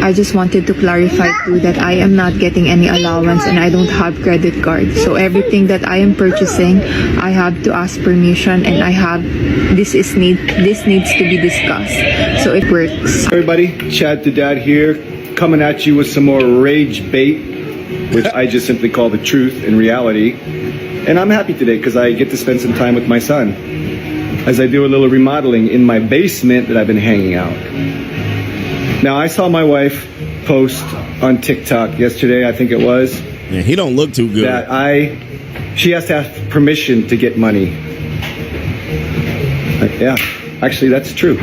I just wanted to clarify too that I am not getting any allowance and I don't have credit card. So everything that I am purchasing, I have to ask permission, and this needs to be discussed. So it works. Everybody, Chad to Dad here, coming at you with some more rage bait, which I just simply call the truth and reality. And I'm happy today because I get to spend some time with my son as I do a little remodeling in my basement that I've been hanging out. Now, I saw my wife post on TikTok yesterday, I think it was. Yeah, he don't look too good. She has to have permission to get money. Yeah, actually, that's true.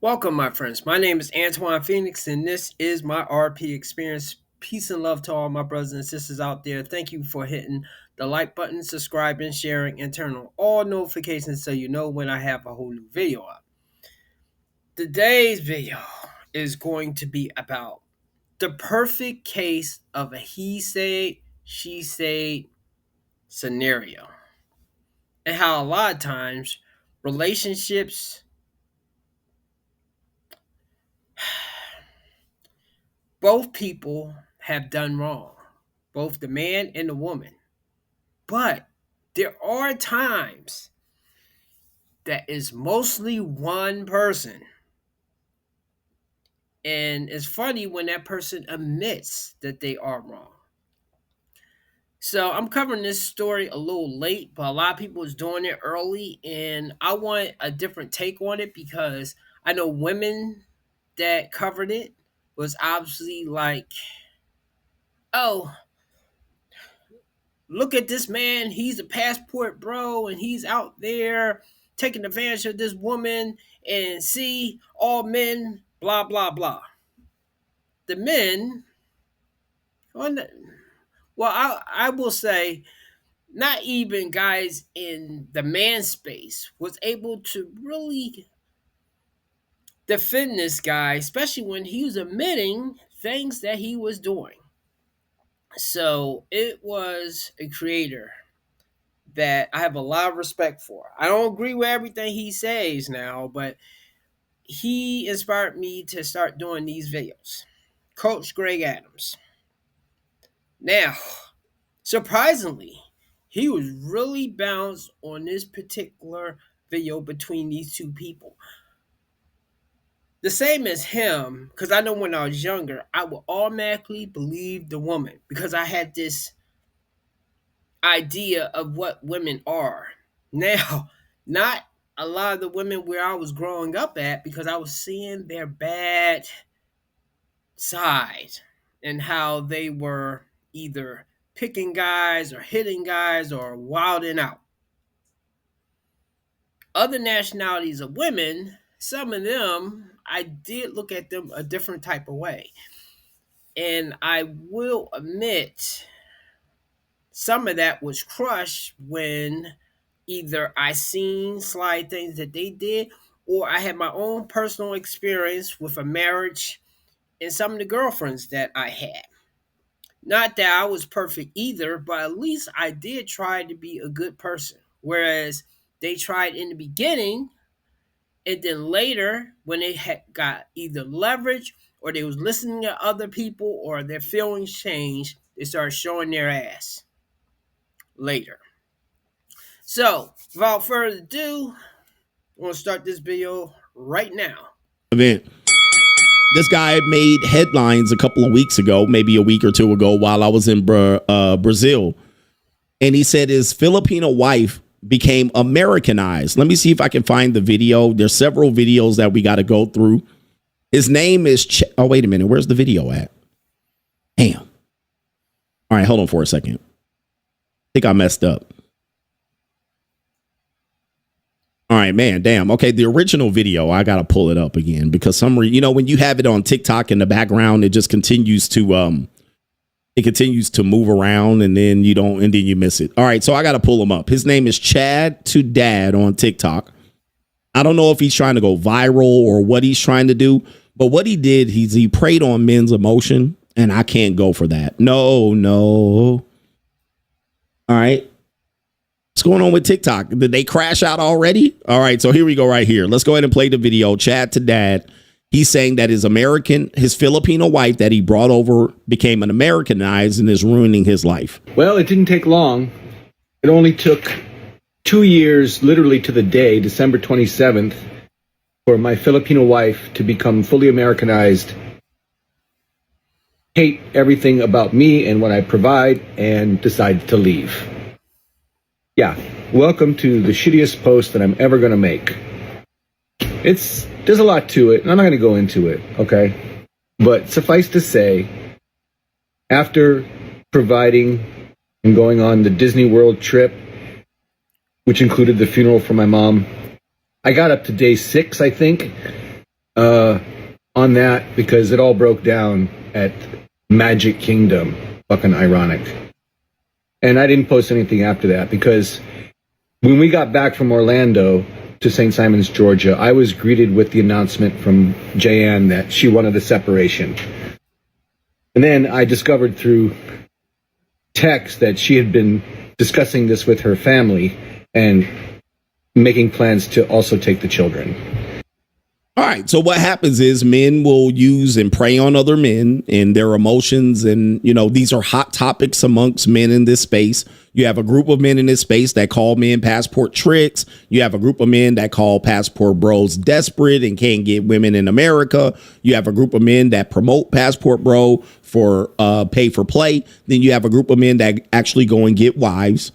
Welcome, my friends. My name is Antoine Phoenix, and this is my RP experience. Peace and love to all my brothers and sisters out there. Thank you for hitting the like button, subscribing, sharing, and turn on all notifications so you know when I have a whole new video up. Today's video is going to be about the perfect case of a he said, she said scenario, and how a lot of times relationships, both people have done wrong, both the man and the woman. But there are times that is mostly one person. And it's funny when that person admits that they are wrong. So I'm covering this story a little late, but a lot of people is doing it early, and I want a different take on it because I know women that covered it was obviously like, oh, look at this man, he's a passport bro, and he's out there taking advantage of this woman, and see, all men, blah, blah, blah. The men, I will say, not even guys in the man space was able to really defend this guy, especially when he was admitting things that he was doing. So it was a creator that I have a lot of respect for. I don't agree with everything he says now, but he inspired me to start doing these videos. Coach Greg Adams. Now, surprisingly, he was really balanced on this particular video between these two people. The same as him, because I know when I was younger, I would automatically believe the woman because I had this idea of what women are. Now, not a lot of the women where I was growing up at, because I was seeing their bad side and how they were either picking guys or hitting guys or wilding out. Other nationalities of women, some of them, I did look at them a different type of way. And I will admit, some of that was crushed when either I seen slide things that they did, or I had my own personal experience with a marriage and some of the girlfriends that I had. Not that I was perfect either, but at least I did try to be a good person. Whereas they tried in the beginning, and then later, when they had got either leverage or they was listening to other people or their feelings changed, they started showing their ass. later. So, without further ado, I'm going to start this video right now. Event. This guy made headlines a couple of weeks ago, maybe a week or two ago, while I was in Brazil. And he said his Filipino wife became Americanized. Let me see if I can find the video. There's several videos that we got to go through. His name is... oh, wait a minute. Where's the video at? Damn. All right, hold on for a second. I think I messed up. All right, man. Damn. Okay. The original video, I got to pull it up again because when you have it on TikTok in the background, it just continues to move around and then you miss it. All right. So I got to pull him up. His name is Chad to Dad on TikTok. I don't know if he's trying to go viral or what he's trying to do, but what he did, he preyed on men's emotion, and I can't go for that. No. All right. What's going on with TikTok? Did they crash out already? All right, so here we go right here. Let's go ahead and play the video. Chad to Dad. He's saying that his Filipino wife that he brought over became an Americanized and is ruining his life. Well, it didn't take long. It only took 2 years, literally to the day, December 27th, for my Filipino wife to become fully Americanized, hate everything about me and what I provide, and decide to leave. Yeah, welcome to the shittiest post that I'm ever going to make. There's a lot to it, and I'm not going to go into it, okay? But suffice to say, after providing and going on the Disney World trip, which included the funeral for my mom, I got up to day 6, I think, on that because it all broke down at Magic Kingdom. Fucking ironic. And I didn't post anything after that because when we got back from Orlando to St. Simons, Georgia, I was greeted with the announcement from Jayanne that she wanted a separation. And then I discovered through text that she had been discussing this with her family and making plans to also take the children. All right. So what happens is men will use and prey on other men and their emotions. And, these are hot topics amongst men in this space. You have a group of men in this space that call men passport tricks. You have a group of men that call passport bros desperate and can't get women in America. You have a group of men that promote passport bro for pay for play. Then you have a group of men that actually go and get wives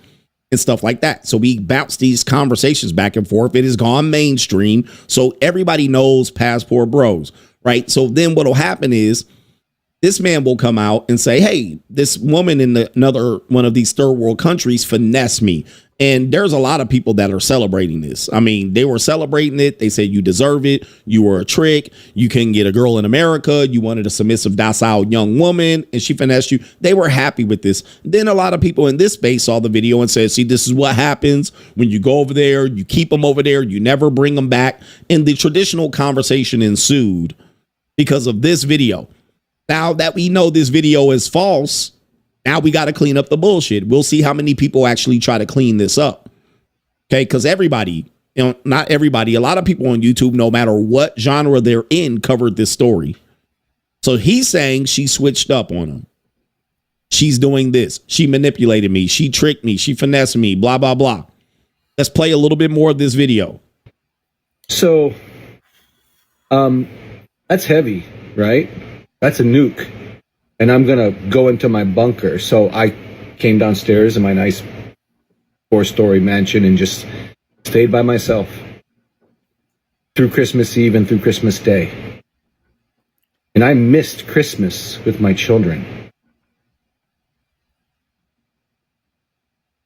and stuff like that. So we bounce these conversations back and forth. It has gone mainstream. So everybody knows passport bros, right? So then what'll happen is this man will come out and say, hey, this woman in another one of these third world countries finessed me. And there's a lot of people that are celebrating this. I mean, they were celebrating it. They said, you deserve it. You were a trick. You couldn't get a girl in America. You wanted a submissive, docile young woman, and she finessed you. They were happy with this. Then a lot of people in this space saw the video and said, see, this is what happens when you go over there. You keep them over there. You never bring them back. And the traditional conversation ensued because of this video. Now that we know this video is false, now we got to clean up the bullshit. We'll see how many people actually try to clean this up. Okay, because everybody, not everybody, a lot of people on YouTube, no matter what genre they're in, covered this story. So he's saying she switched up on him. She's doing this. She manipulated me. She tricked me. She finessed me, blah, blah, blah. Let's play a little bit more of this video. So, that's heavy, right? That's a nuke. And I'm going to go into my bunker. So I came downstairs in my nice 4-story mansion and just stayed by myself through Christmas Eve and through Christmas Day. And I missed Christmas with my children.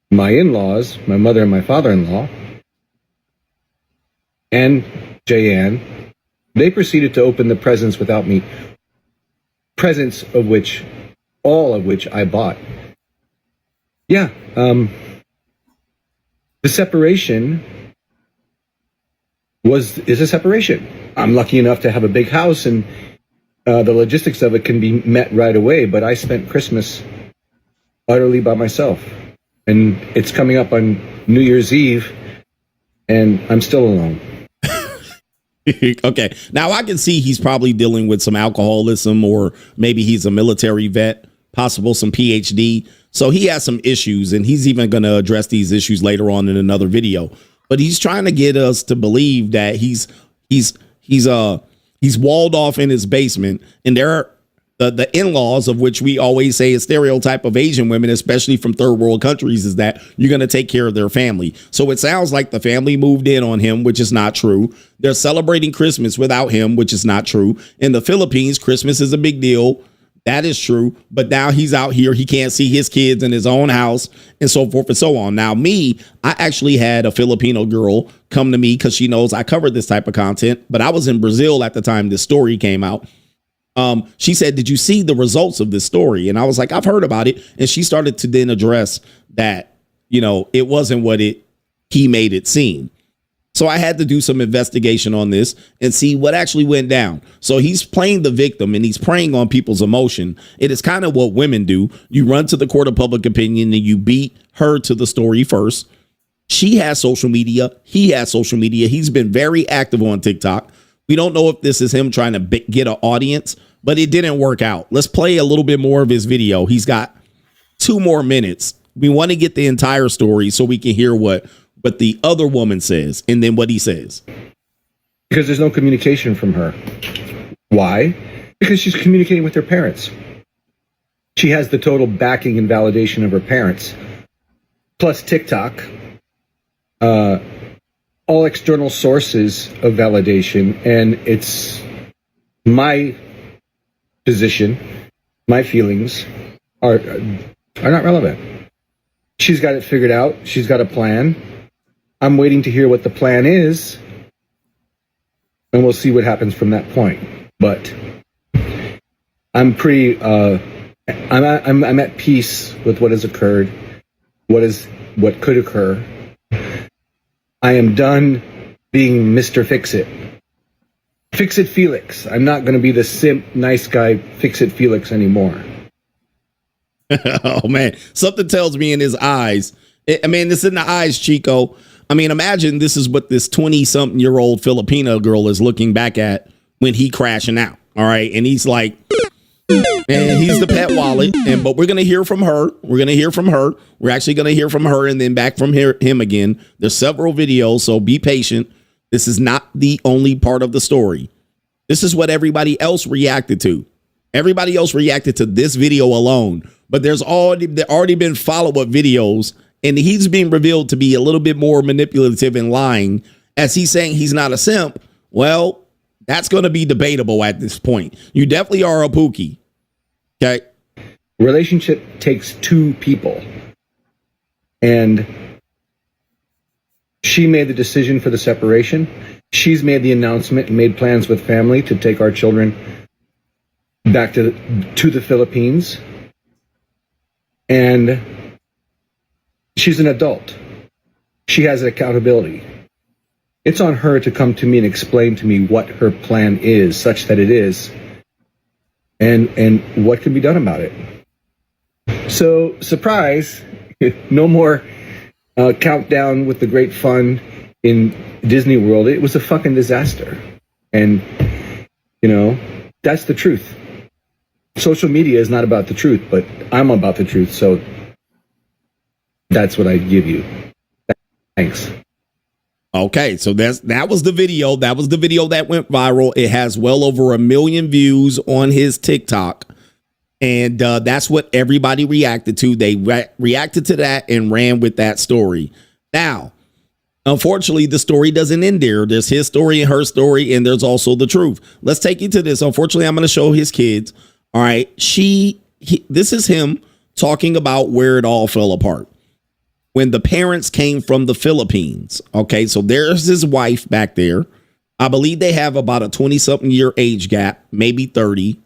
My in-laws, my mother and my father-in-law, and Jayanne, they proceeded to open the presents without me. Presents all of which I bought. Yeah, the separation is a separation. I'm lucky enough to have a big house and the logistics of it can be met right away, but I spent Christmas utterly by myself. And it's coming up on New Year's Eve and I'm still alone. Okay. Now I can see he's probably dealing with some alcoholism or maybe he's a military vet, possible some PhD. So he has some issues, and he's even going to address these issues later on in another video. But he's trying to get us to believe that he's walled off in his basement, and there are the in-laws, of which we always say a stereotype of Asian women, especially from third world countries, is that you're going to take care of their family. So it sounds like the family moved in on him, which is not true. They're celebrating Christmas without him, which is not true. In the Philippines, Christmas is a big deal. That is true. But now he's out here. He can't see his kids in his own house and so forth and so on. Now, I actually had a Filipino girl come to me because she knows I covered this type of content. But I was in Brazil at the time this story came out. She said, did you see the results of this story? And I was like, I've heard about it. And she started to then address that, it wasn't what he made it seem. So I had to do some investigation on this and see what actually went down. So he's playing the victim and he's preying on people's emotion. It is kind of what women do. You run to the court of public opinion and you beat her to the story first. She has social media. He has social media. He's been very active on TikTok. We don't know if this is him trying to get an audience, but it didn't work out. Let's play a little bit more of his video. He's got 2 more minutes. We want to get the entire story so we can hear what the other woman says and then what he says. Because there's no communication from her. Why? Because she's communicating with her parents. She has the total backing and validation of her parents. Plus TikTok. All external sources of validation, and it's my position, my feelings are not relevant. She's got it figured out. She's got a plan. I'm waiting to hear what the plan is, and we'll see what happens from that point. But I'm pretty. I'm at peace with what has occurred, what could occur. I am done being Mr. Fix-It. Fix-It Felix. I'm not going to be the simp, nice guy, Fix-It Felix anymore. Oh, man. Something tells me in his eyes. It's in the eyes, Chico. Imagine this is what this 20-something-year-old Filipino girl is looking back at when he crashing out. All right. And he's like, and he's the pet wallet. But we're going to hear from her. We're actually going to hear from her and then back from him again. There's several videos, so be patient. This is not the only part of the story. This is what everybody else reacted to. Everybody else reacted to this video alone. But there already been follow-up videos, and he's being revealed to be a little bit more manipulative and lying as he's saying he's not a simp. Well, that's going to be debatable at this point. You definitely are a pookie. Okay. Relationship takes 2 people. And she made the decision for the separation. She's made the announcement and made plans with family to take our children back to the Philippines. And she's an adult. She has accountability. It's on her to come to me and explain to me what her plan is, such that it is, and what can be done about it. So, surprise, no more countdown with the great fun in Disney World. It was a fucking disaster. And, that's the truth. Social media is not about the truth, but I'm about the truth, so that's what I give you. Thanks. Okay, so that was the video. That was the video that went viral. It has well over 1 million views on his TikTok. And that's what everybody reacted to. They reacted to that and ran with that story. Now, unfortunately, the story doesn't end there. There's his story and her story, and there's also the truth. Let's take you to this. Unfortunately, I'm going to show his kids. All right. This is him talking about where it all fell apart. When the parents came from the Philippines. Okay, so there's his wife back there. I believe they have about a 20-something year age gap, maybe 30.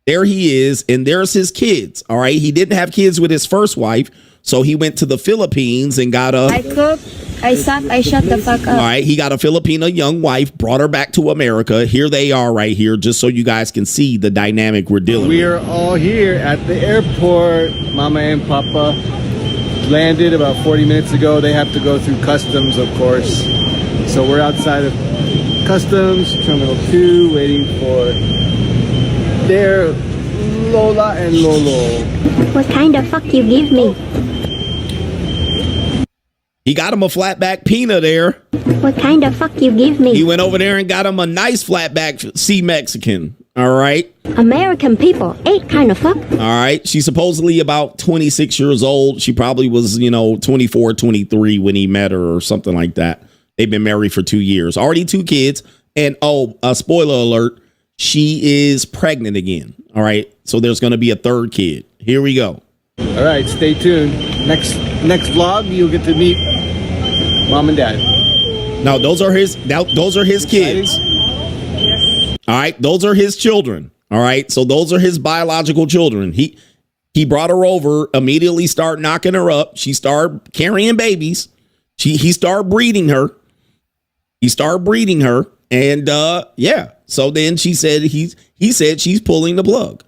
There he is, and there's his kids. All right, he didn't have kids with his first wife, so he went to the Philippines and got I cook, I suck, I shut the fuck up. All right, he got a Filipino young wife, brought her back to America. Here they are right here, just so you guys can see the dynamic we're dealing with. We are all here at the airport. Mama and Papa landed about 40 minutes ago. They have to go through customs, of course. So we're outside of customs, Terminal 2, waiting for their Lola and Lolo. What kind of fuck you give me? He got him a flatback peanut there. What kind of fuck you give He me? went over there and got him a nice flatback sea Mexican. All right. American people ain't kind of fuck. All right. She's supposedly about 26 years old. She probably was, 24, 23 when he met her or something like that. They've been married for 2 years. Already 2 kids. And, spoiler alert, she is pregnant again. All right. So there's going to be a 3rd kid. Here we go. All right, stay tuned. Next vlog, you'll get to meet Mom and Dad. Now, those are his kids. All right. Those are his children. All right. So those are his biological children. He brought her over, immediately started knocking her up. She started carrying babies. He started breeding her. And yeah. So then he said she's pulling the plug.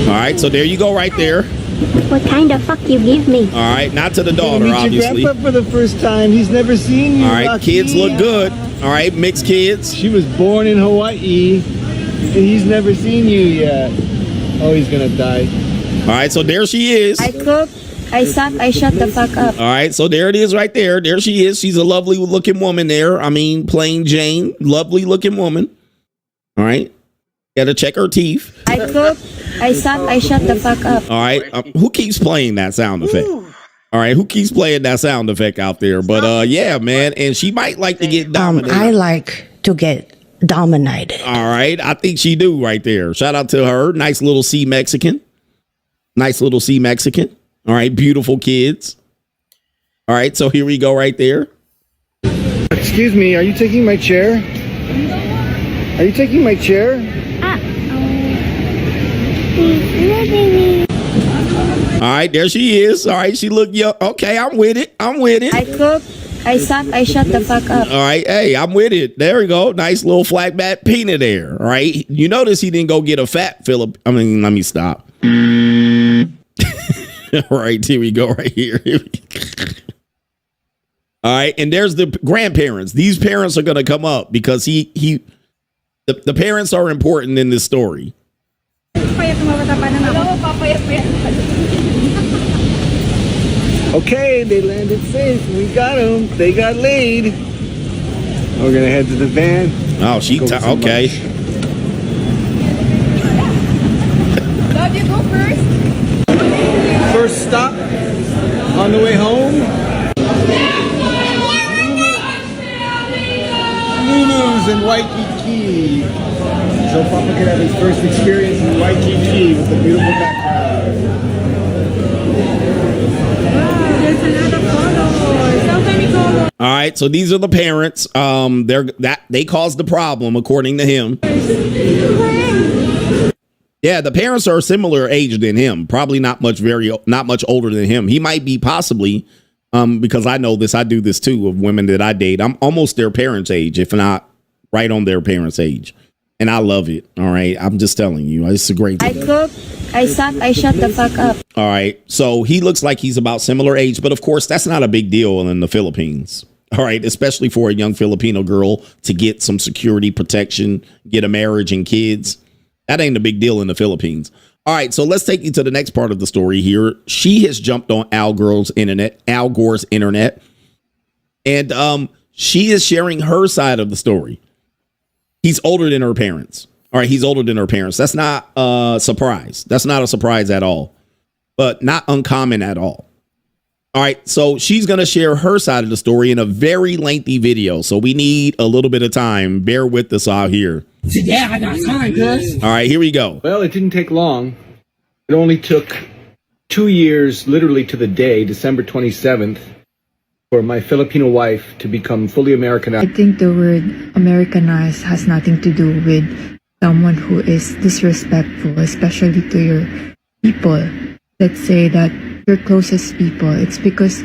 All right, so there you go right there. What kind of fuck you give me? All right, not to the daughter, Meet obviously. your grandpa for the first time. He's never seen you. All right, Rocky. kids look good. All right, mixed kids. She was born in Hawaii, and he's never seen you yet. Oh, he's gonna die. All right, so there she is. I cook, I suck, I shut the fuck up. All right, so there it is right there. There she is. She's a lovely looking woman there. I mean, plain Jane, lovely looking woman. All right, gotta check her teeth. I cook, I suck, I shut the fuck up. All right, who keeps playing that sound effect? All right, who keeps playing that sound effect out there? But yeah, man, and she might like to get dominated. I like to get dominated. All right, I think she do right there. Shout out to her. Nice little sea Mexican. Nice little sea Mexican. All right, beautiful kids. All right, so here we go right there. Excuse me, are you taking my chair? Are you taking my chair? All right, there she is. All right, she look young. Okay, I'm with it. I cook, I suck, I shut the fuck up. All right, hey, I'm with it. There we go. Nice little flatback peanut there. All right, you notice he didn't go get a fat Philip. I mean, let me stop. All right, here we go right here. All right, and there's the grandparents. These parents are going to come up because the parents are important in this story. Okay, they landed safe. We got them. They got laid. We're gonna head to the van. Oh, okay. Love you, go first. First stop on the way home. Lulu's in Waikiki. So Papa could have his first experience in Waikiki with the beautiful background. There's another photo. So many photos. All right, so these are the parents. They caused the problem, according to him. Yeah, the parents are a similar age than him. Probably not much older than him. He might be possibly, because I know this. I do this too of women that I date. I'm almost their parents' age, if not right on their parents' age, and I love it. All right, I'm just telling you, it's a great thing. I cook, I suck, I shut the fuck up. All right, so he looks like he's about similar age, but of course that's not a big deal in the Philippines. All right, especially for a young Filipino girl to get some security protection, get a marriage and kids. That ain't a big deal in the Philippines. All right, so let's take you to the next part of the story here. She has jumped on Al Gore's internet, and she is sharing her side of the story. He's older than her parents. All right, he's older than her parents. That's not a surprise. That's not a surprise at all, but not uncommon at all. All right, so she's going to share her side of the story in a very lengthy video. So we need a little bit of time. Bear with us out here. Yeah, I got time, cuz. All right, here we go. Well, it didn't take long. It only took 2 years, literally to the day, December 27th, for my Filipino wife to become fully Americanized. I think the word Americanized has nothing to do with someone who is disrespectful, especially to your people. Let's say that your closest people. It's because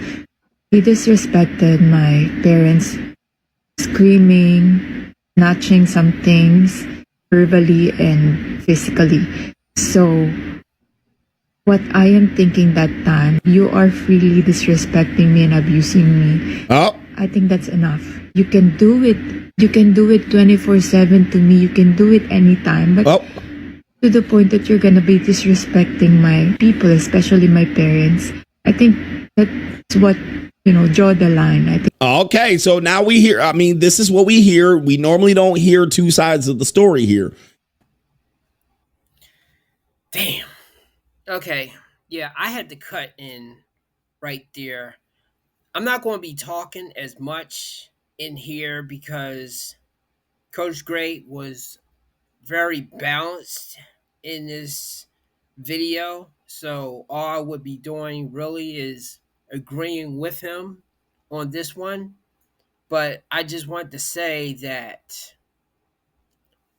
he disrespected my parents, screaming, snatching some things verbally and physically. So what I am thinking that time, you are freely disrespecting me and abusing me. Oh, I think that's enough. You can do it You can do it 24/7 to me. You can do it anytime. But Oh, to the point that you're gonna be disrespecting my people, especially my parents. I think that's what, draw the line. I think. okay. So now we hear, I mean, this is what we hear. We normally don't hear two sides of the story here. Damn. Okay. Yeah, I had to cut in right there. I'm not going to be talking as much in here because Coach Gray was very balanced in this video. So all I would be doing really is agreeing with him on this one. But I just want to say that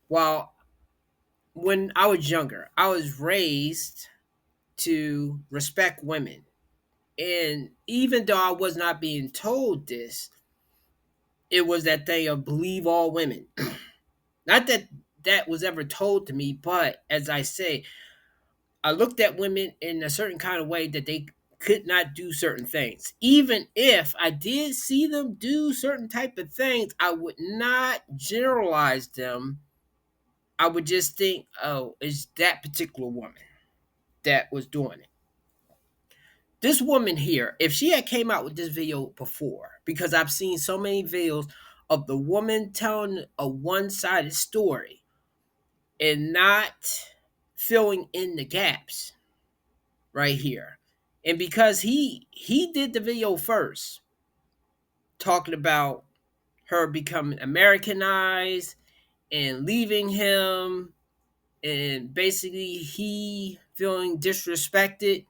while when I was younger, I was raised to respect women. And even though I was not being told this, it was that thing of believe all women. Not that that was ever told to me, but as I say, I looked at women in a certain kind of way that they could not do certain things. Even if I did see them do certain type of things, I would not generalize them. I would just think, oh, it's that particular woman that was doing it. This woman here, if she had came out with this video before, because I've seen so many videos of the woman telling a one-sided story and not filling in the gaps right here. And because he did the video first, talking about her becoming Americanized and leaving him and basically he feeling disrespected,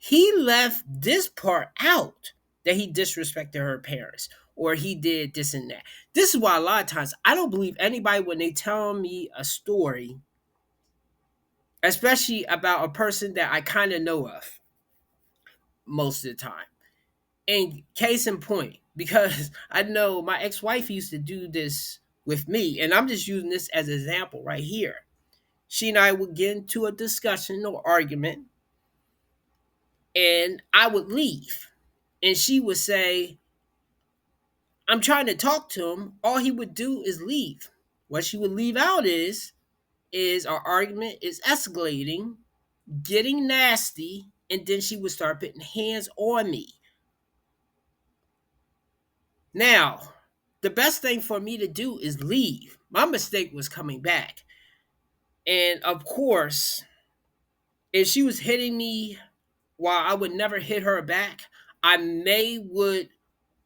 he left this part out that he disrespected her parents or he did this and that. This is why a lot of times I don't believe anybody when they tell me a story, especially about a person that I kind of know of most of the time. And case in point, because I know my ex-wife used to do this with me, and I'm just using this as an example right here. She and I would get into a discussion or argument, and I would leave. And she would say, I'm trying to talk to him. All he would do is leave. What she would leave out is our argument is escalating, getting nasty, and then she would start putting hands on me. Now, the best thing for me to do is leave. My mistake was coming back. And of course, if she was hitting me while I would never hit her back, I would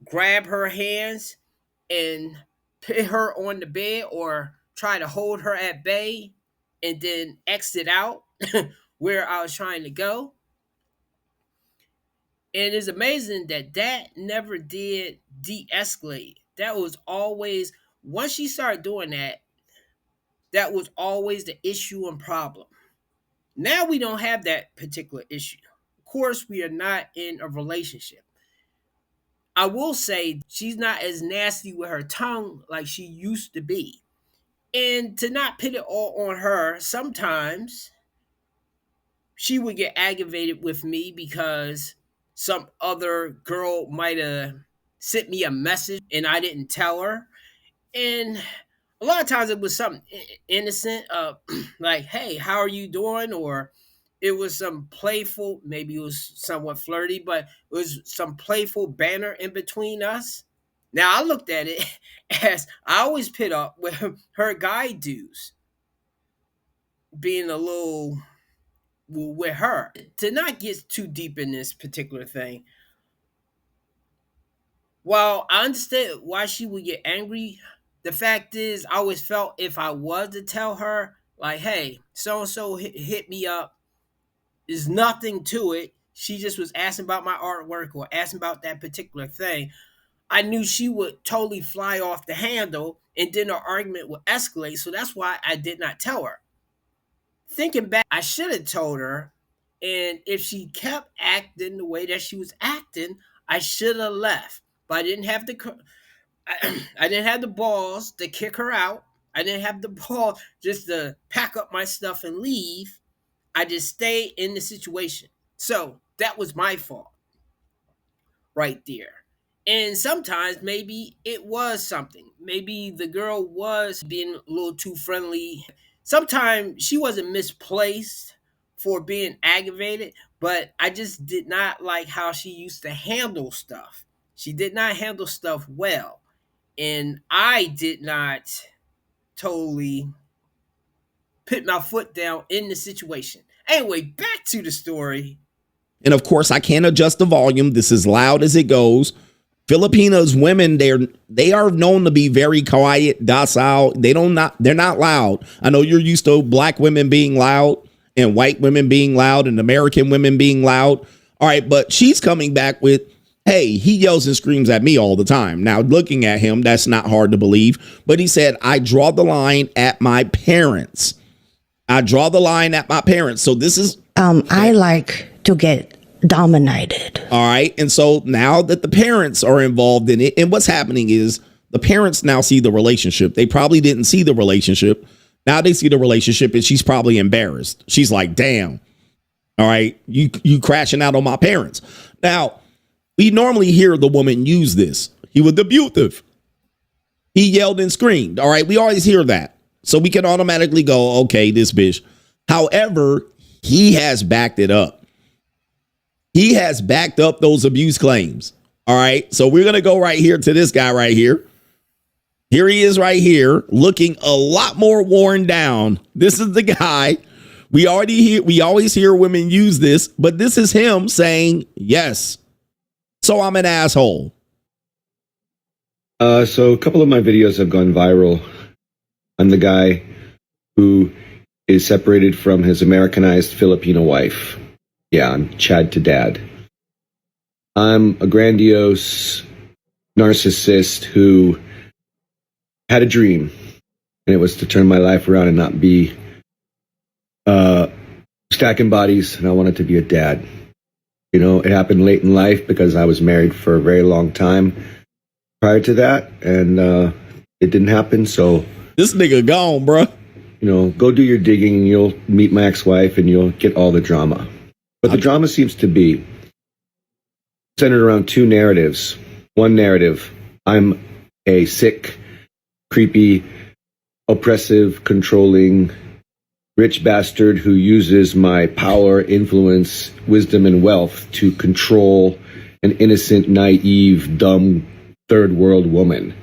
grab her hands and put her on the bed or try to hold her at bay and then exit out where I was trying to go. And it's amazing that that never did de-escalate. That was always, once she started doing that, that was always the issue and problem. Now we don't have that particular issue. Of course, we are not in a relationship. I will say she's not as nasty with her tongue like she used to be. And to not put it all on her, sometimes she would get aggravated with me because some other girl might have sent me a message and I didn't tell her. And a lot of times it was something innocent, like, hey, how are you doing? Or it was some playful, maybe it was somewhat flirty, but it was some playful banner in between us. Now I looked at it as I always pit up with her guy dudes being a little with her. To not get too deep in this particular thing, while I understand why she would get angry, the fact is, I always felt if I was to tell her, like, hey, so and so hit me up, there's nothing to it. She just was asking about my artwork or asking about that particular thing. I knew she would totally fly off the handle and then our argument would escalate. So that's why I did not tell her. Thinking back, I should have told her. And if she kept acting the way that she was acting, I should have left. But I didn't have the I didn't have the balls to kick her out. I didn't have the ball just to pack up my stuff and leave. I just stayed in the situation. So that was my fault right there. And sometimes maybe it was something. Maybe the girl was being a little too friendly. Sometimes she wasn't misplaced for being aggravated, but I just did not like how she used to handle stuff. She did not handle stuff well. And I did not totally put my foot down in the situation. Anyway, back to the story. And of course, I can't adjust the volume. This is loud as it goes. Filipinos women, they are known to be very quiet, docile. They're not loud. I know you're used to black women being loud and white women being loud and American women being loud. All right, but she's coming back with, hey, he yells and screams at me all the time. Now, looking at him, that's not hard to believe. But he said, I draw the line at my parents. I draw the line at my parents. So this is I like to get dominated. all right. And so now that the parents are involved in it, and what's happening is the parents now see the relationship. They probably didn't see the relationship. Now they see the relationship and she's probably embarrassed. She's like, damn. All right. You crashing out on my parents. Now, we normally hear the woman use this. He was abusive. He yelled and screamed. All right. We always hear that. So we can automatically go, okay, this bitch. However, he has backed it up. He has backed up those abuse claims. All right. So we're going to go right here to this guy right here. Here he is right here looking a lot more worn down. This is the guy. We always hear women use this, but this is him saying, yes. So I'm an asshole. So a couple of my videos have gone viral. I'm the guy who is separated from his Americanized Filipino wife. Yeah, I'm Chad to dad. I'm a grandiose narcissist who had a dream, and it was to turn my life around and not be stacking bodies, and I wanted to be a dad. You know, it happened late in life because I was married for a very long time prior to that, and it didn't happen, so... This nigga gone, bro. You know, go do your digging and you'll meet my ex-wife and you'll get all the drama. But the drama seems to be centered around two narratives. One narrative, I'm a sick, creepy, oppressive, controlling, rich bastard who uses my power, influence, wisdom, and wealth to control an innocent, naive, dumb, third world woman.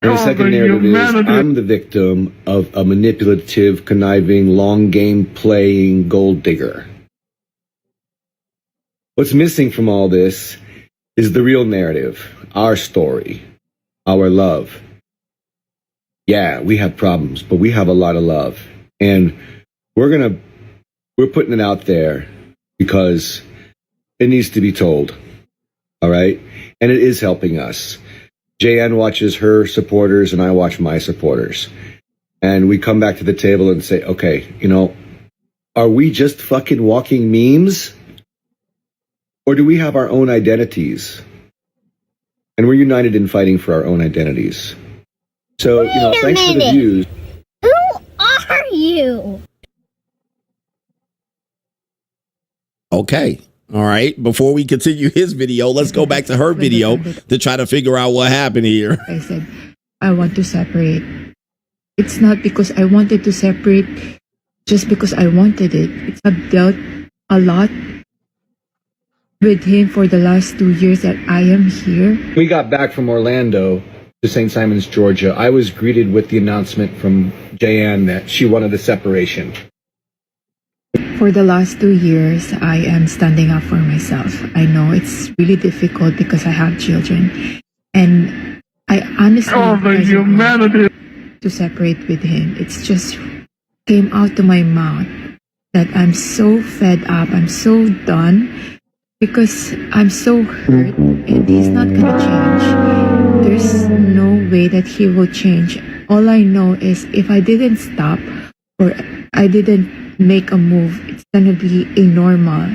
And the second narrative is I'm the victim of a manipulative, conniving, long game playing gold digger. What's missing from all this is the real narrative, our story, our love. Yeah, we have problems, but we have a lot of love. And we're putting it out there because it needs to be told. All right? And it is helping us. JN watches her supporters and I watch my supporters. And we come back to the table and say, okay, you know, are we just fucking walking memes? Or do we have our own identities? And we're united in fighting for our own identities. So, you know, thanks for the views. Who are you? Okay. All right. Before we continue his video, let's go back to her video to try to figure out what happened here. I said, I want to separate. It's not because I wanted to separate, just because I wanted it. I've dealt a lot with him for the last 2 years that I am here. We got back from Orlando to St. Simons, Georgia. I was greeted with the announcement from JN that she wanted a separation. For the last 2 years, I am standing up for myself. I know it's really difficult because I have children. And I honestly doesn't want to separate with him. It's just came out to my mouth that I'm so fed up. I'm so done because I'm so hurt and he's not going to change. There's no way that he will change. All I know is if I didn't stop or I didn't make a move, it's gonna be a normal.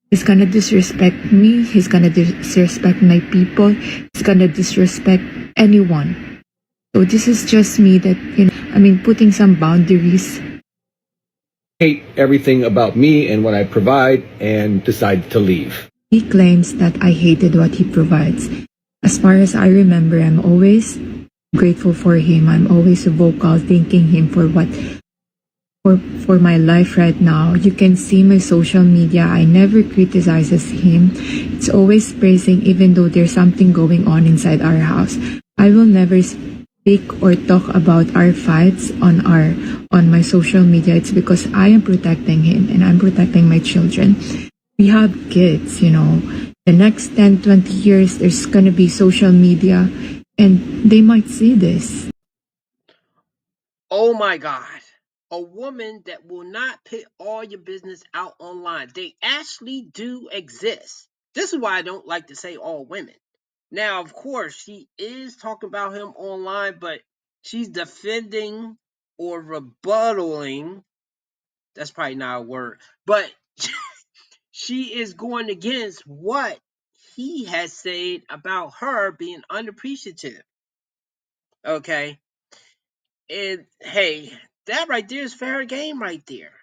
He's gonna disrespect me, he's gonna disrespect my people, he's gonna disrespect anyone. So this is just me that, you know, putting some boundaries. Hate everything about me and what I provide and decide to leave. He claims that I hated what he provides. As far as I remember, I'm always grateful for him. I'm always vocal, thanking him for for my life right now. You can see my social media. I never criticizes him. It's always praising even though there's something going on inside our house. I will never speak or talk about our fights on my social media. It's because I am protecting him and I'm protecting my children. We have kids, you know. The next 10, 20 years, there's going to be social media and they might see this. Oh my God. A woman that will not put all your business out online. They actually do exist. This is why I don't like to say all women. Now, of course, she is talking about him online, but she's defending or rebuttaling. That's probably not a word, but she is going against what he has said about her being unappreciative. Okay. And hey, that right there is fair game right there.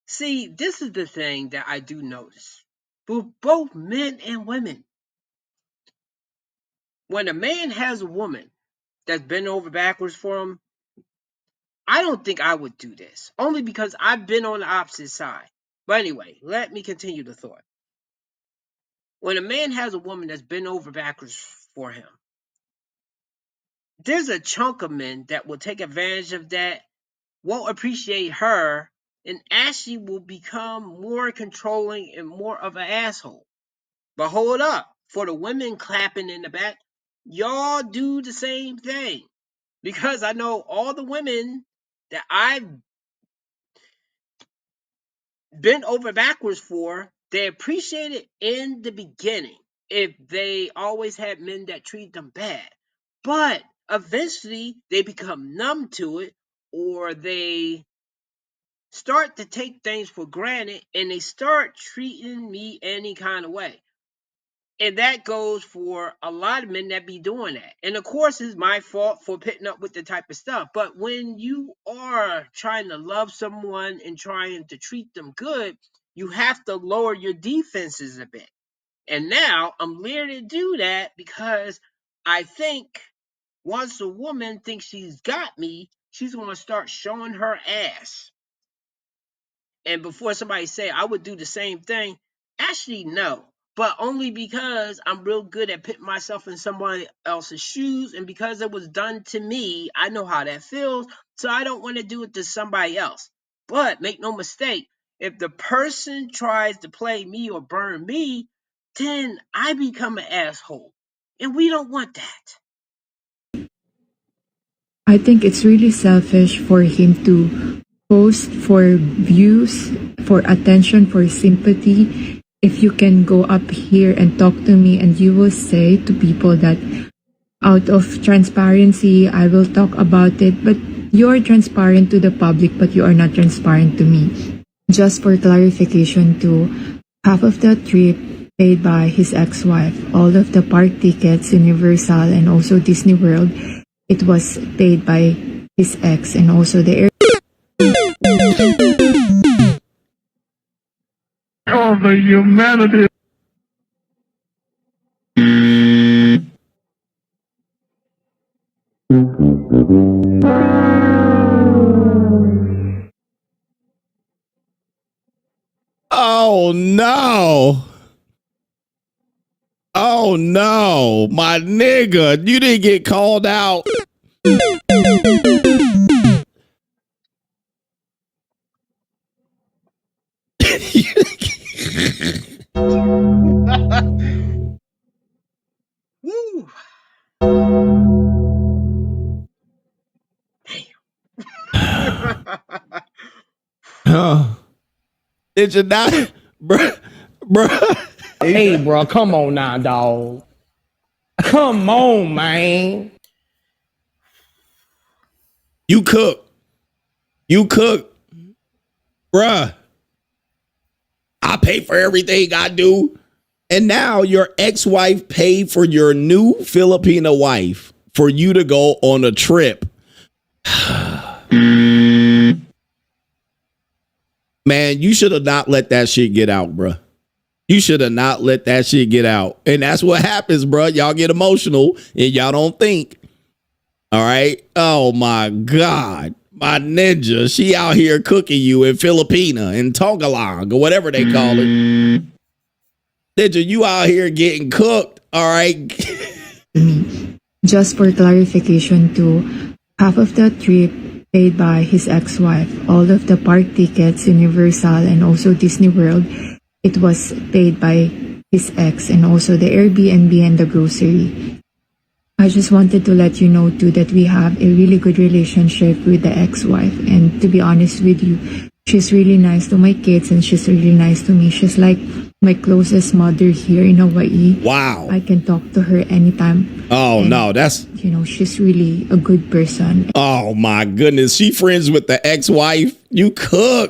See, this is the thing that I do notice for both men and women. When a man has a woman that's bent over backwards for him, I don't think I would do this, only because I've been on the opposite side. But anyway, let me continue the thought. When a man has a woman that's bent over backwards for him, there's a chunk of men that will take advantage of that, won't appreciate her, and actually will become more controlling and more of an asshole. But hold up, for the women clapping in the back, y'all do the same thing. Because I know all the women that I've bent over backwards for, they appreciate it in the beginning if they always had men that treat them bad. But eventually they become numb to it, or they start to take things for granted and they start treating me any kind of way. And that goes for a lot of men that be doing that. And of course, it's my fault for putting up with the type of stuff. But when you are trying to love someone and trying to treat them good, you have to lower your defenses a bit. And now I'm learning to do that because I think once a woman thinks she's got me, she's going to start showing her ass. And before somebody say I would do the same thing, actually no, but only because I'm real good at putting myself in somebody else's shoes, and because it was done to me, I know how that feels, so I don't want to do it to somebody else. But make no mistake, if the person tries to play me or burn me, then I become an asshole, and we don't want that. I think it's really selfish for him to post for views, for attention, for sympathy. If you can go up here and talk to me and you will say to people that out of transparency, I will talk about it, but you're transparent to the public, but you are not transparent to me. Just for clarification too, half of the trip paid by his ex-wife, all of the park tickets, Universal and also Disney World, it was paid by his ex, and also the air. Oh, the humanity. Oh no. Oh no, my nigga, you didn't get called out. Woo! Huh. Did you not, bruh? Bruh. Hey, bro, come on now, dog. Come on, man. You cook. You cook. Bruh. I pay for everything I do. And now your ex-wife paid for your new Filipino wife for you to go on a trip. Man, you should have not let that shit get out, bruh. You should have not let that shit get out. And that's what happens, bro. Y'all get emotional and y'all don't think. All right. Oh my God. My ninja. She out here cooking you in Filipina and Tagalog or whatever they call it. Ninja, you out here getting cooked. All right. Just for clarification too, half of the trip paid by his ex-wife. All of the park tickets, Universal and also Disney World, it was paid by his ex, and also the Airbnb and the grocery. I just wanted to let you know too that we have a really good relationship with the ex-wife, and to be honest with you, she's really nice to my kids and she's really nice to me. She's like my closest mother here in Hawaii. Wow. I can talk to her anytime. Oh, and, no, that's... You know, she's really a good person. Oh, my goodness. She friends with the ex-wife. You cook.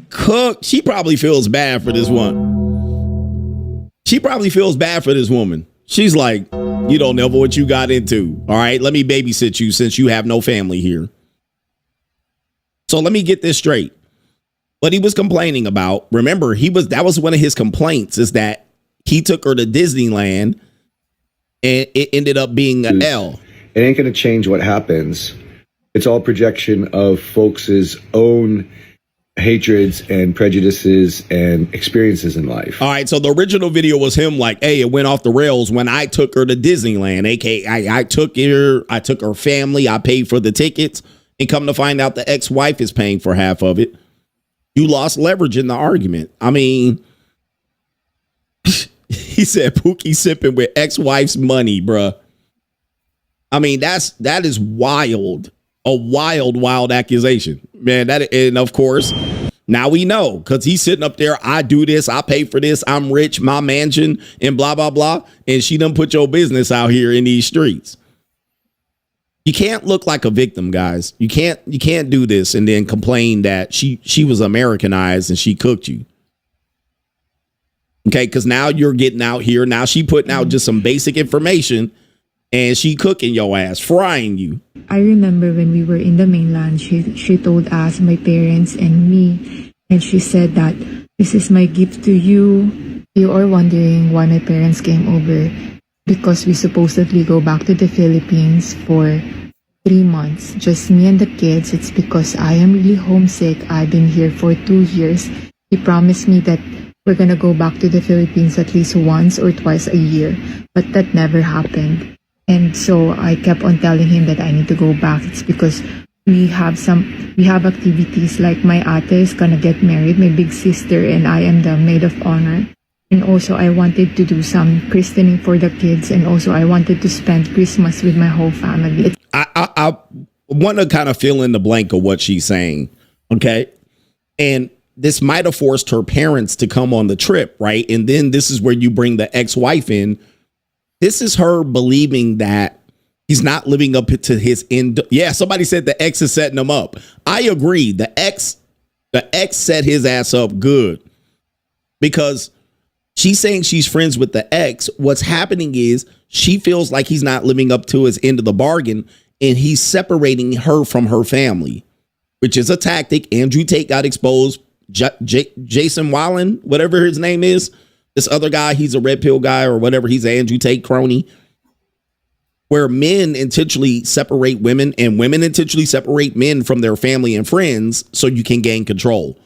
Cook. She probably feels bad for this one. She probably feels bad for this woman. She's like, you don't know what you got into. All right, let me babysit you since you have no family here. So let me get this straight. What he was complaining about, remember, that was one of his complaints, is that he took her to Disneyland and it ended up being an L. It ain't going to change what happens. It's all projection of folks' own hatreds and prejudices and experiences in life. All right, so the original video was him like, hey, it went off the rails when I took her to Disneyland, aka I took her family, I paid for the tickets, and come to find out the ex-wife is paying for half of it. You lost leverage in the argument. I mean, he said Pookie sipping with ex-wife's money, bruh. I mean, that is wild. A wild accusation, man. And of course, now we know because he's sitting up there. I do this. I pay for this. I'm rich. My mansion and blah blah blah. And she done put your business out here in these streets. You can't look like a victim, guys. You can't do this and then complain that she was Americanized and she cooked you. Okay, because now you're getting out here. Now she putting out just some basic information. And she cooking your ass, frying you. I remember when we were in the mainland, she told us, my parents and me, and she said that this is my gift to you. You are wondering why my parents came over. Because we supposedly go back to the Philippines for 3 months. Just me and the kids. It's because I am really homesick. I've been here for 2 years. He promised me that we're gonna go back to the Philippines at least once or twice a year. But that never happened. And so I kept on telling him that I need to go back. It's because we have activities like my ate is gonna get married, my big sister, and I am the maid of honor. And also I wanted to do some christening for the kids, and also I wanted to spend Christmas with my whole family. I want to kind of fill in the blank of what she's saying. Okay. And this might have forced her parents to come on the trip, right? And then this is where you bring the ex-wife in. This is her believing that he's not living up to his end. Yeah, somebody said the ex is setting him up. I agree. The ex set his ass up good because she's saying she's friends with the ex. What's happening is she feels like he's not living up to his end of the bargain, and he's separating her from her family, which is a tactic. Andrew Tate got exposed. Jason Wallen, whatever his name is. This other guy, he's a red pill guy or whatever. He's an Andrew Tate crony. Where men intentionally separate women and women intentionally separate men from their family and friends so you can gain control.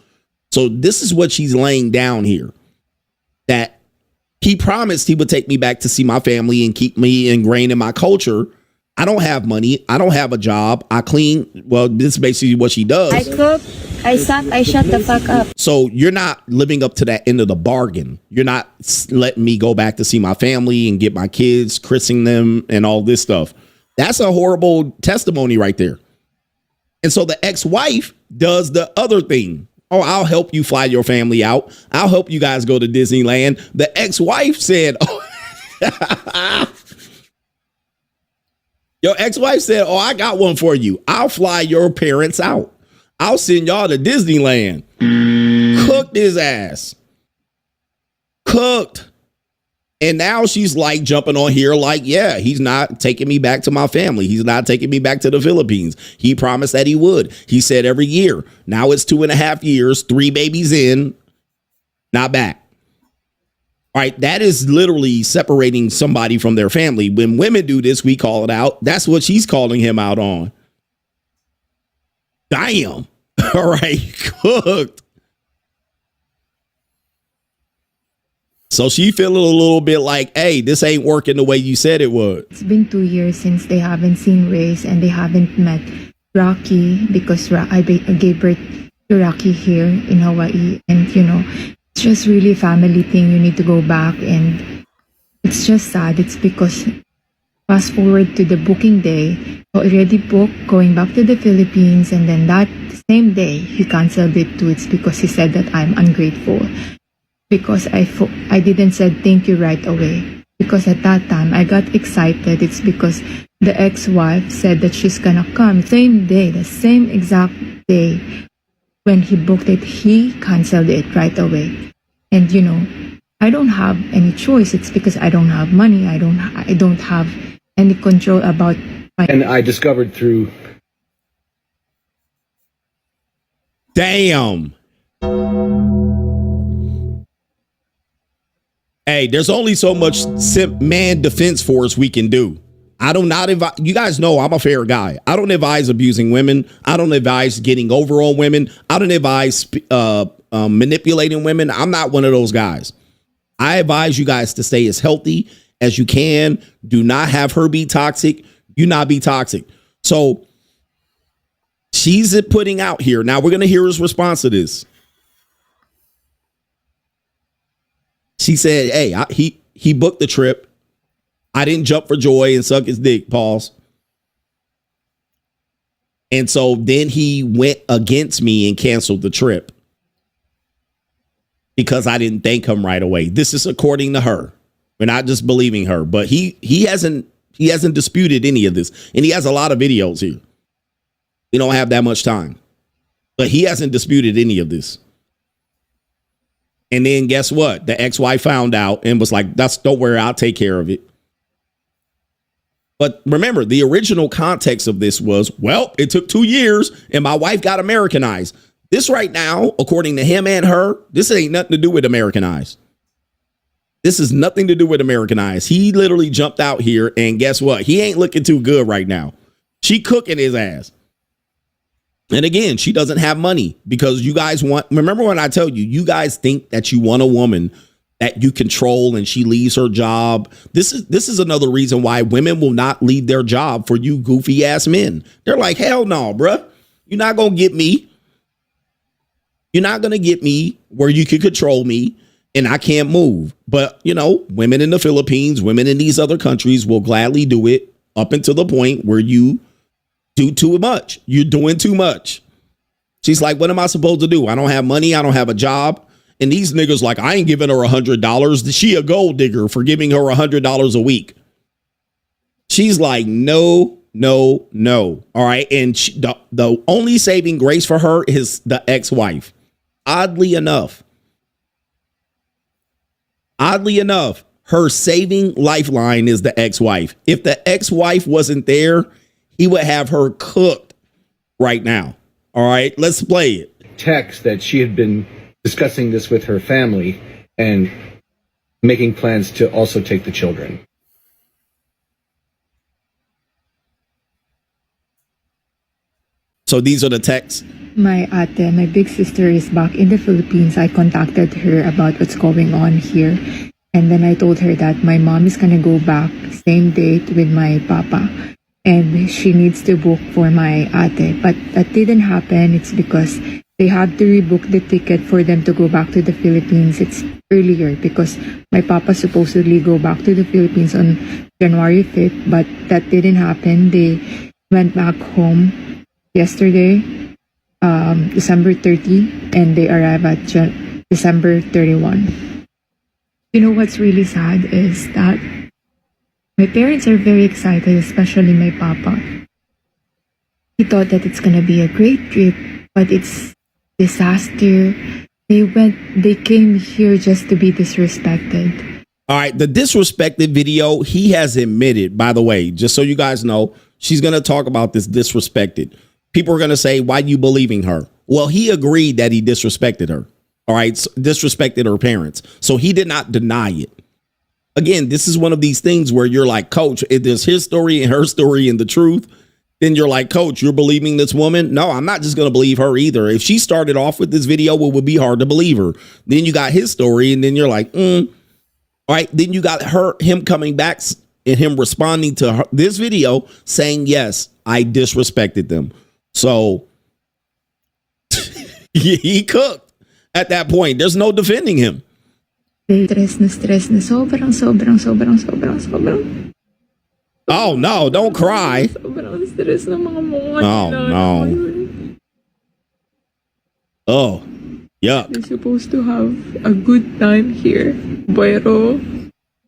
So this is what she's laying down here. That he promised he would take me back to see my family and keep me ingrained in my culture. I don't have money. I don't have a job. I clean. Well, this is basically what she does. I cook, I suck, I shut the fuck up. So you're not living up to that end of the bargain. You're not letting me go back to see my family and get my kids, christening them and all this stuff. That's a horrible testimony right there. And so the ex-wife does the other thing. Oh, I'll help you fly your family out. I'll help you guys go to Disneyland. The ex-wife said, oh, your ex-wife said, oh, I got one for you. I'll fly your parents out. I'll send y'all to Disneyland. Cooked his ass. Cooked. And now she's like jumping on here like, yeah, he's not taking me back to my family. He's not taking me back to the Philippines. He promised that he would. He said every year. Now it's 2.5 years, 3 babies in, not back. All right, that is literally separating somebody from their family. When women do this, we call it out. That's what she's calling him out on. Damn. All right, cooked. So she feeling a little bit like, hey, this ain't working the way you said it would. It's been 2 years since they haven't seen Race and they haven't met Rocky because I gave birth to Rocky here in Hawaii. And, you know, it's just really a family thing. You need to go back, and it's just sad. It's because fast forward to the booking day, already booked going back to the Philippines, and then that same day he canceled it too. It's because he said that I'm ungrateful because I didn't said thank you right away. Because at that time I got excited. It's because the ex-wife said that she's gonna come same day, the same exact day. When he booked it, he canceled it right away. And you know, I don't have any choice. It's because I don't have money. I don't have any control about my. And I discovered through. Damn. Hey, there's only so much man defense force we can do. I do not advise. You guys know I'm a fair guy. I don't advise abusing women. I don't advise getting over on women. I don't advise manipulating women. I'm not one of those guys. I advise you guys to stay as healthy as you can. Do not have her be toxic. You not be toxic. So she's putting out here. Now we're going to hear his response to this. She said, hey, he booked the trip. I didn't jump for joy and suck his dick, pause. And so then he went against me and canceled the trip because I didn't thank him right away. This is according to her. We're not just believing her, but he hasn't disputed any of this. And he has a lot of videos here. We don't have that much time, but he hasn't disputed any of this. And then guess what? The ex-wife found out and was like, don't worry, I'll take care of it. But remember, the original context of this was, well, it took 2 years and my wife got Americanized. This right now, according to him and her, this ain't nothing to do with Americanized. This is nothing to do with Americanized. He literally jumped out here and guess what? He ain't looking too good right now. She cooking his ass. And again, she doesn't have money because you guys remember when I tell you, you guys think that you want a woman that you control and she leaves her job. This is another reason why women will not leave their job for you goofy ass men. They're like, hell no, bruh. You're not going to get me. You're not going to get me where you can control me and I can't move. But, you know, women in the Philippines, women in these other countries will gladly do it up until the point where you do too much. You're doing too much. She's like, what am I supposed to do? I don't have money. I don't have a job. And these niggas like, I ain't giving her $100. She a gold digger for giving her $100 a week. She's like, no. All right. And the only saving grace for her is the ex-wife. Oddly enough, her saving lifeline is the ex-wife. If the ex-wife wasn't there, he would have her cooked right now. All right, let's play it. Text that she had been discussing this with her family and making plans to also take the children. So these are the texts. My ate, my big sister, is back in the Philippines. I contacted her about what's going on here. And then I told her that my mom is going to go back same date with my papa. And she needs to book for my ate. But that didn't happen. It's because they had to rebook the ticket for them to go back to the Philippines. It's earlier because my papa supposedly go back to the Philippines on January 5th. But that didn't happen. They went back home yesterday, December 30, and they arrived at December 31. You know what's really sad is that my parents are very excited, especially my papa. He thought that it's gonna be a great trip, but it's disaster. They came here just to be disrespected. All right, the disrespected video, he has admitted, by the way, just so you guys know, she's gonna talk about this disrespected. People are gonna say, why are you believing her? Well, he agreed that he disrespected her. All right, disrespected her parents. So he did not deny it. Again, this is one of these things where you're like, Coach, if there's his story and her story and the truth, then you're like, Coach, you're believing this woman? No, I'm not just going to believe her either. If she started off with this video, it would be hard to believe her. Then you got his story, and then you're like, All right, then you got him coming back and him responding to this video saying, yes, I disrespected them. So he cooked at that point. There's no defending him. Stress na sobrang. Oh no, don't cry. Sobrang stress ng mga mukha Oh no. Oh, yuck. They're supposed to have a good time here. Pero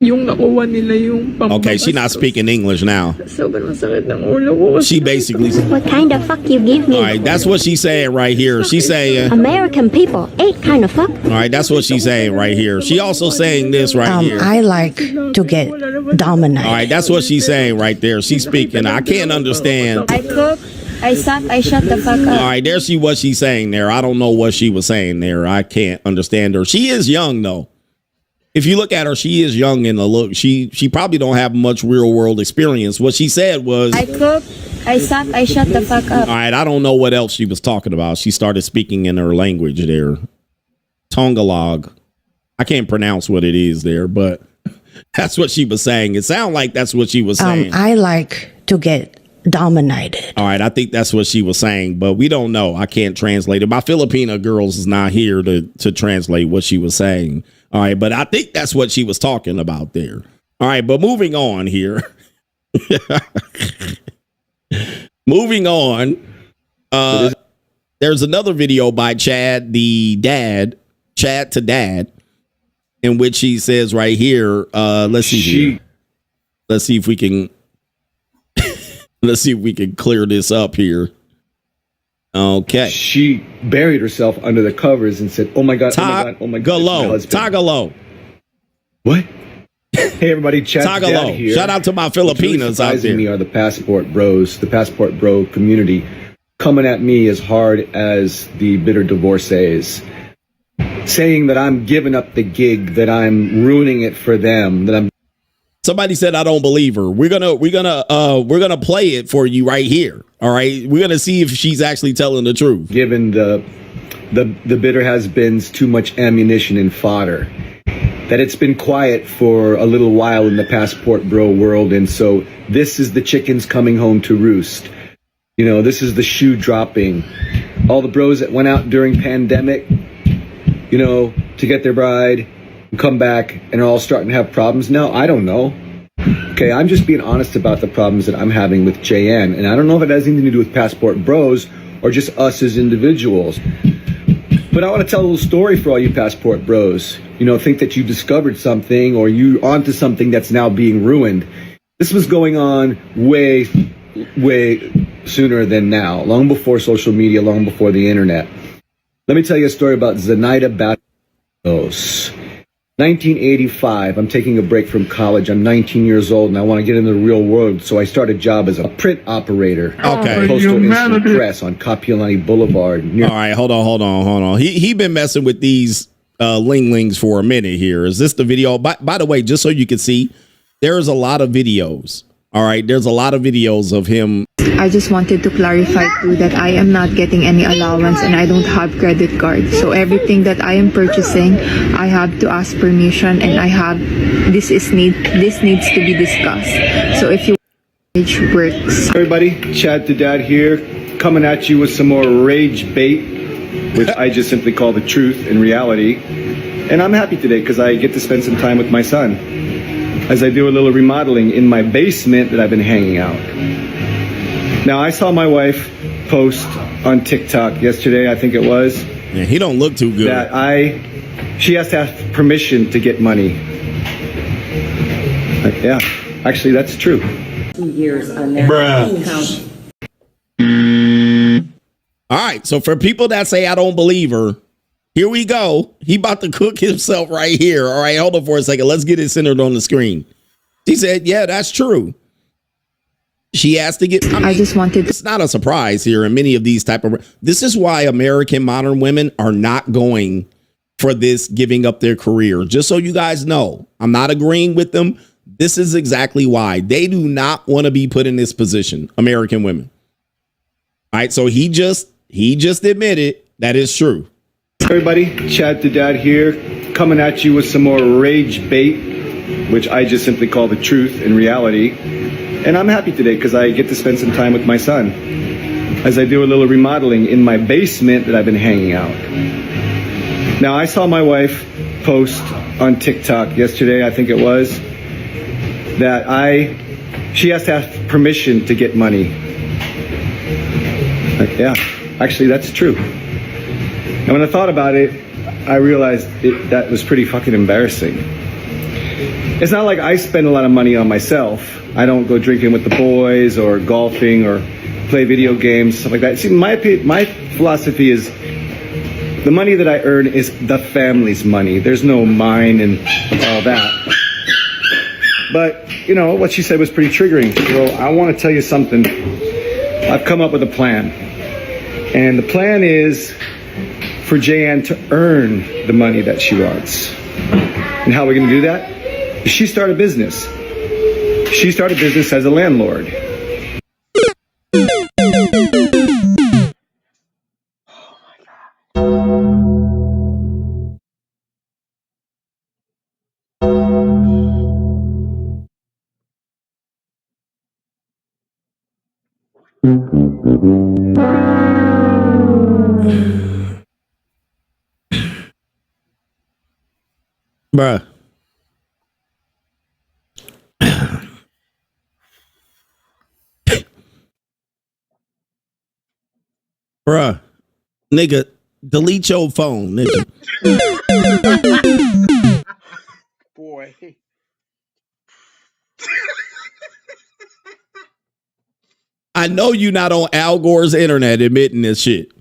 yung nakuha nila yung Okay, she's not speaking English now. Sobrang sakit ng ulo ko. She basically, What kind of fuck you give me? all right, that's what she's saying right here. She's saying, American people ain't kind of fuck. all right, that's what she's saying right here. She also saying this right here. I like to get dominated. All right, that's what she's saying right there. She's speaking. I can't understand. I cook, I sat, I shut the fuck All up. right, there's what she's saying there. I don't know what she was saying there. I can't understand her. She is young though. If you look at her, she is young in the look. She probably don't have much real world experience. What she said was, I cook, I sat, I shut the fuck up. all right, I don't know what else she was talking about. She started speaking in her language there. Tongalog. I can't pronounce what it is there, but that's what she was saying. It sounded like that's what she was saying. I like to get dominated. All right, I think that's what she was saying, but we don't know. I can't translate it. My Filipina girls is not here to translate what she was saying. All right, but I think that's what she was talking about there. All right, but moving on here. Moving on. There's another video by Chad to Dad, in which he says right here, let's see here. Let's see if we can let's see if we can clear this up here. Okay. She buried herself under the covers and said, "Oh my God, oh my God, oh my God." Tagalo. What? Hey everybody, Chad Tagalo. Dad here. Shout out to my Filipinos out there. Me are the passport bros, the passport bro community, coming at me as hard as the bitter divorcees, saying that I'm giving up the gig, that I'm ruining it for them, that I'm. Somebody said I don't believe her. We're gonna play it for you right here. All right, we're gonna see if she's actually telling the truth. Given the bitter has-beens too much ammunition and fodder, that it's been quiet for a little while in the passport bro world, and so this is the chickens coming home to roost. You know, this is the shoe dropping. All the bros that went out during pandemic, you know, to get their bride and come back and are all starting to have problems now. I don't know. Okay, I'm just being honest about the problems that I'm having with JN, and I don't know if it has anything to do with passport bros or just us as individuals. But I want to tell a little story for all you passport bros. You know, think that you discovered something or you onto something that's now being ruined. This was going on way sooner than now, long before social media, long before the internet. Let me tell you a story about Zenaida Batos. 1985, I'm taking a break from college. I'm 19 years old and I want to get into the real world, so I start a job as a print operator. Okay. Postal Instant Press on Kapiolani Boulevard. All right, hold on. He been messing with these linglings for a minute here. Is this the video? By the way, just so you can see, there's a lot of videos. All right, there's a lot of videos of him. I just wanted to clarify too that I am not getting any allowance and I don't have credit card. So everything that I am purchasing, I have to ask permission, and this needs to be discussed. So if you rage works. Everybody, Chad to Dad here, coming at you with some more rage bait, which I just simply call the truth and reality. And I'm happy today because I get to spend some time with my son as I do a little remodeling in my basement that I've been hanging out. Now, I saw my wife post on TikTok yesterday, I think it was. Yeah, he don't look too good. That she has to have permission to get money. Yeah, actually, that's true. 2 years on their account. All right, so for people that say I don't believe her, here we go. He about to cook himself right here. All right, hold on for a second. Let's get it centered on the screen. She said, yeah, that's true. She asked to get, I just wanted to. It's not a surprise here in many of these type of, this is why American modern women are not going for this giving up their career. Just so you guys know, I'm not agreeing with them. This is exactly why they do not want to be put in this position. American women. All right. So he just admitted that is true. Everybody, Chad to Dad here, coming at you with some more rage bait, which I just simply call the truth and reality. And I'm happy today because I get to spend some time with my son as I do a little remodeling in my basement that I've been hanging out. Now, I saw my wife post on TikTok yesterday, I think it was, that she has to ask permission to get money. Yeah, actually, that's true. And when I thought about it, I realized that was pretty fucking embarrassing. It's not like I spend a lot of money on myself. I don't go drinking with the boys or golfing or play video games, stuff like that. See, my philosophy is the money that I earn is the family's money. There's no mine and all that. But, you know, what she said was pretty triggering. So I want to tell you something. I've come up with a plan. And the plan is for Jayanne to earn the money that she wants. And how are we going to do that? She started a business. She started a business as a landlord. Bruh. Bruh. Nigga, delete your phone, nigga. Boy. I know you not on Al Gore's internet admitting this shit.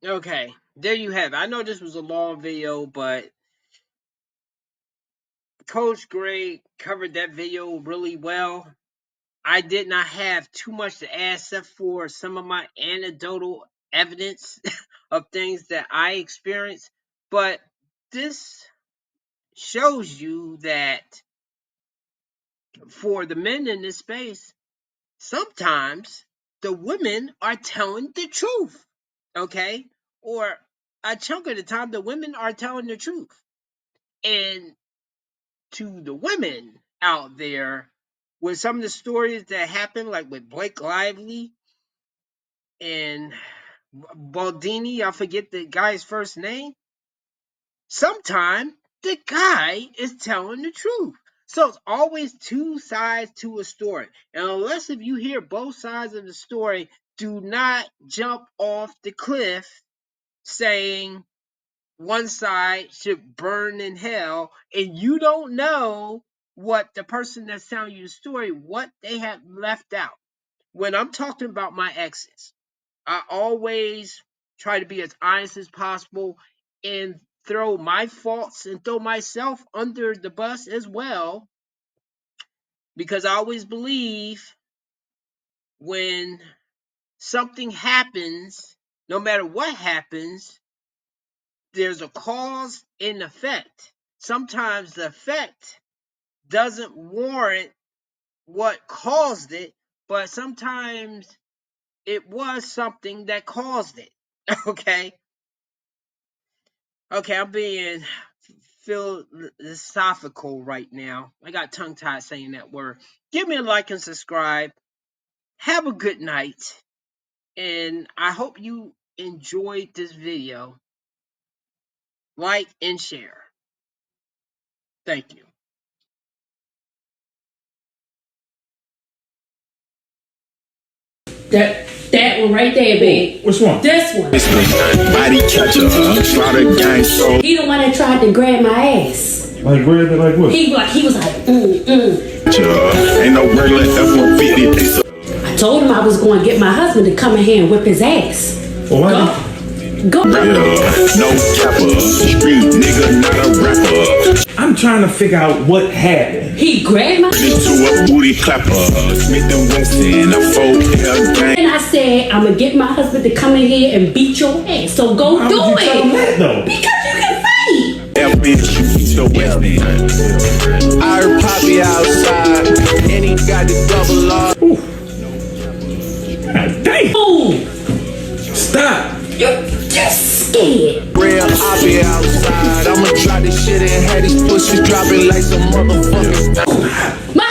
Okay, there you have it. I know this was a long video, but Coach Gray covered that video really well. I did not have too much to add except for some of my anecdotal evidence of things that I experienced. But this shows you that for the men in this space, sometimes the women are telling the truth, okay? Or a chunk of the time, the women are telling the truth. And to the women out there, with some of the stories that happened, like with Blake Lively and Baldini, I forget the guy's first name, sometimes the guy is telling the truth. So it's always two sides to a story. And unless if you hear both sides of the story, do not jump off the cliff saying one side should burn in hell, and you don't know what the person that's telling you the story, what they have left out. When I'm talking about my exes, I always try to be as honest as possible and throw my faults and throw myself under the bus as well, because I always believe when something happens, no matter what happens, there's a cause and effect. Sometimes the effect doesn't warrant what caused it, but sometimes it was something that caused it. Okay? Okay, I'm being philosophical right now. I got tongue-tied saying that word. Give me a like and subscribe. Have a good night. And I hope you enjoyed this video. Like and share. Thank you. That one right there, babe. Which one? This one. Body catcher, slaughter gang soul. He the one that tried to grab my ass. Like grab it like what? He was like, Ain't no regular F-150. I told him I was going to get my husband to come in here and whip his ass. Oh, Go. No capper, street nigga, not a rapper. I'm trying to figure out what happened. He grabbed my Into a booty clapper, Smith and Wesson, a 4L gang. and I said, I'm gonna get my husband to come in here and beat your ass. So go How do would you tell him it. that though? Because you can fight. F-bitch, you beat your West End. I heard Poppy outside, and he got the double R. God damn. Ooh, Stop. you're just scared. Real, I be outside. I'ma try this shit and have these pussies dropping like some motherfuckers. My